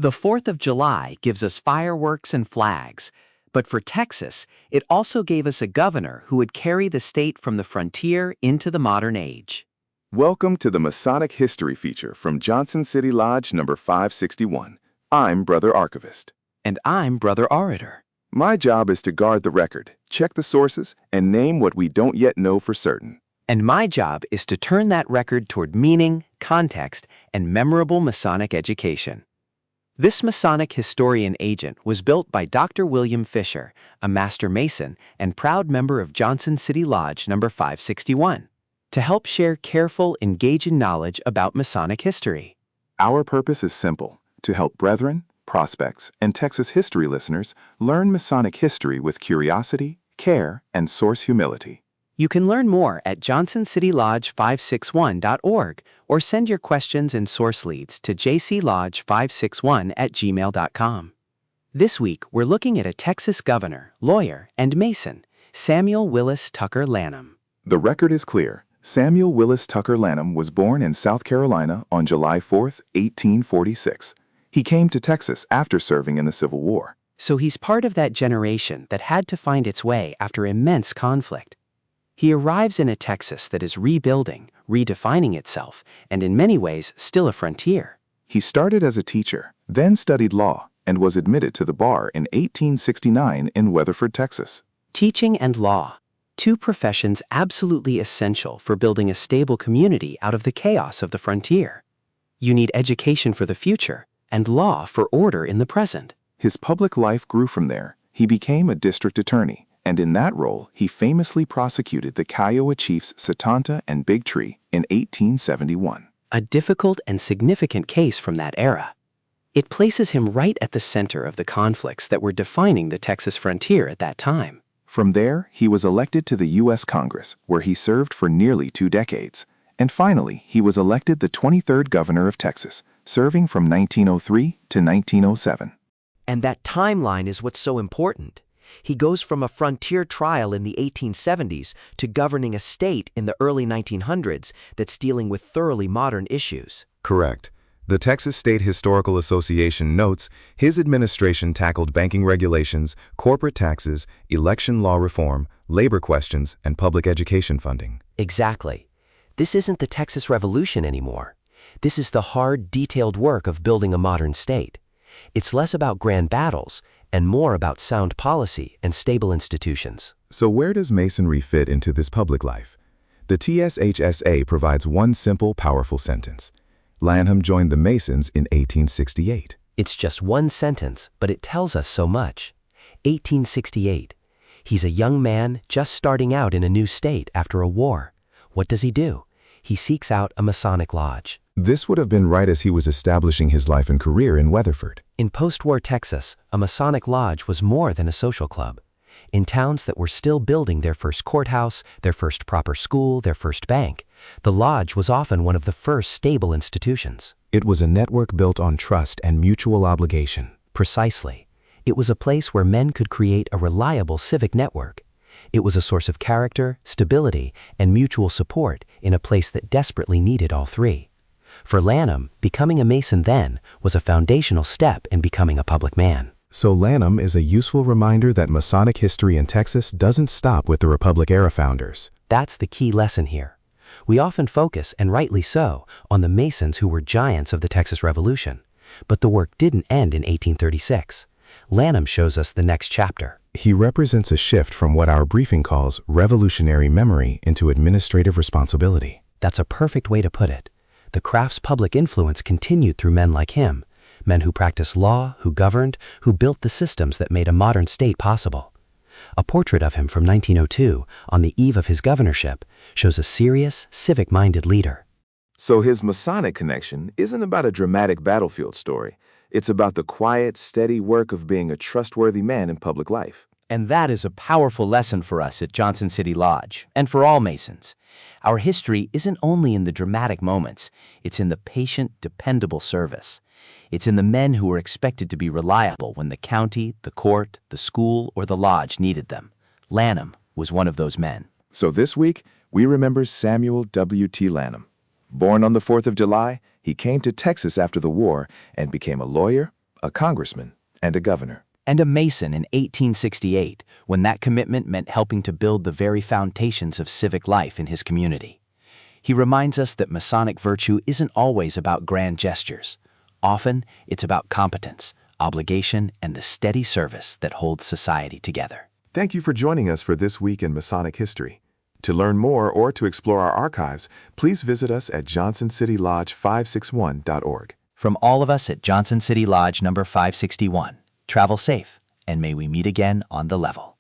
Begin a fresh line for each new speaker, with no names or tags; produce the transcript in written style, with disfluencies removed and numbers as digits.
The 4th of July gives us fireworks and flags, but for Texas, it also gave us a governor who would carry the state from the frontier into the modern age.
Welcome to the Masonic History feature from Johnson City Lodge number 561. I'm Brother Archivist.
And I'm Brother Orator.
My job is to guard the record, check the sources, and name what we don't yet know for certain.
And my job is to turn that record toward meaning, context, and memorable Masonic education. This Masonic historian agent was built by Dr. William Fisher, a Master Mason and proud member of Johnson City Lodge number 561, to help share careful, engaging knowledge about Masonic history.
Our purpose is simple: to help brethren, prospects, and Texas history listeners learn Masonic history with curiosity, care, and source humility.
You can learn more at johnsonCityLodge561.org or send your questions and source leads to jclodge561@gmail.com. This week, we're looking at a Texas governor, lawyer, and Mason, Samuel Willis Tucker Lanham.
The record is clear. Samuel Willis Tucker Lanham was born in South Carolina on July 4, 1846. He came to Texas after serving in the Civil War.
So he's part of that generation that had to find its way after immense conflict. He arrives in a Texas that is rebuilding, redefining itself, and in many ways still a frontier.
He started as a teacher, then studied law, and was admitted to the bar in 1869 in Weatherford, Texas.
Teaching and law, two professions absolutely essential for building a stable community out of the chaos of the frontier. You need education for the future and law for order in the present.
His public life grew from there. He became a district attorney, and in that role, he famously prosecuted the Kiowa chiefs Satanta and Big Tree in 1871.
A difficult and significant case from that era. It places him right at the center of the conflicts that were defining the Texas frontier at that time.
From there, he was elected to the U.S. Congress, where he served for nearly 2 decades. And finally, he was elected the 23rd governor of Texas, serving from 1903 to 1907.
And that timeline is what's so important. He goes from a frontier trial in the 1870s to governing a state in the early 1900s that's dealing with thoroughly modern issues.
Correct. The Texas State Historical Association notes his administration tackled banking regulations, corporate taxes, election law reform, labor questions, and public education funding.
Exactly. This isn't the Texas Revolution anymore. This is the hard, detailed work of building a modern state. It's less about grand battles and more about sound policy and stable institutions.
So where does Masonry fit into this public life? The TSHSA provides one simple, powerful sentence. Lanham joined the Masons in 1868.
It's just one sentence, but it tells us so much. 1868. He's a young man just starting out in a new state after a war. What does he do? He seeks out a Masonic lodge.
This would have been right as he was establishing his life and career in Weatherford.
In post-war Texas, a Masonic lodge was more than a social club. In towns that were still building their first courthouse, their first proper school, their first bank, the lodge was often one of the first stable institutions.
It was a network built on trust and mutual obligation.
Precisely. It was a place where men could create a reliable civic network. It was a source of character, stability, and mutual support in a place that desperately needed all three. For Lanham, becoming a Mason then was a foundational step in becoming a public man.
So Lanham is a useful reminder that Masonic history in Texas doesn't stop with the Republic-era founders.
That's the key lesson here. We often focus, and rightly so, on the Masons who were giants of the Texas Revolution. But the work didn't end in 1836. Lanham shows us the next chapter.
He represents a shift from what our briefing calls revolutionary memory into administrative responsibility.
That's a perfect way to put it. The craft's public influence continued through men like him, men who practiced law, who governed, who built the systems that made a modern state possible. A portrait of him from 1902, on the eve of his governorship, shows a serious, civic-minded leader.
So his Masonic connection isn't about a dramatic battlefield story. It's about the quiet, steady work of being a trustworthy man in public life.
And that is a powerful lesson for us at Johnson City Lodge, and for all Masons. Our history isn't only in the dramatic moments, it's in the patient, dependable service. It's in the men who were expected to be reliable when the county, the court, the school, or the lodge needed them. Lanham was one of those men.
So this week, we remember Samuel W.T. Lanham. Born on the 4th of July, he came to Texas after the war and became a lawyer, a congressman, and a governor.
And a Mason in 1868, when that commitment meant helping to build the very foundations of civic life in his community. He reminds us that Masonic virtue isn't always about grand gestures. Often, it's about competence, obligation, and the steady service that holds society together.
Thank you for joining us for This Week in Masonic History. To learn more or to explore our archives, please visit us at JohnsonCityLodge561.org.
From all of us at Johnson City Lodge number 561, travel safe, and may we meet again on the level.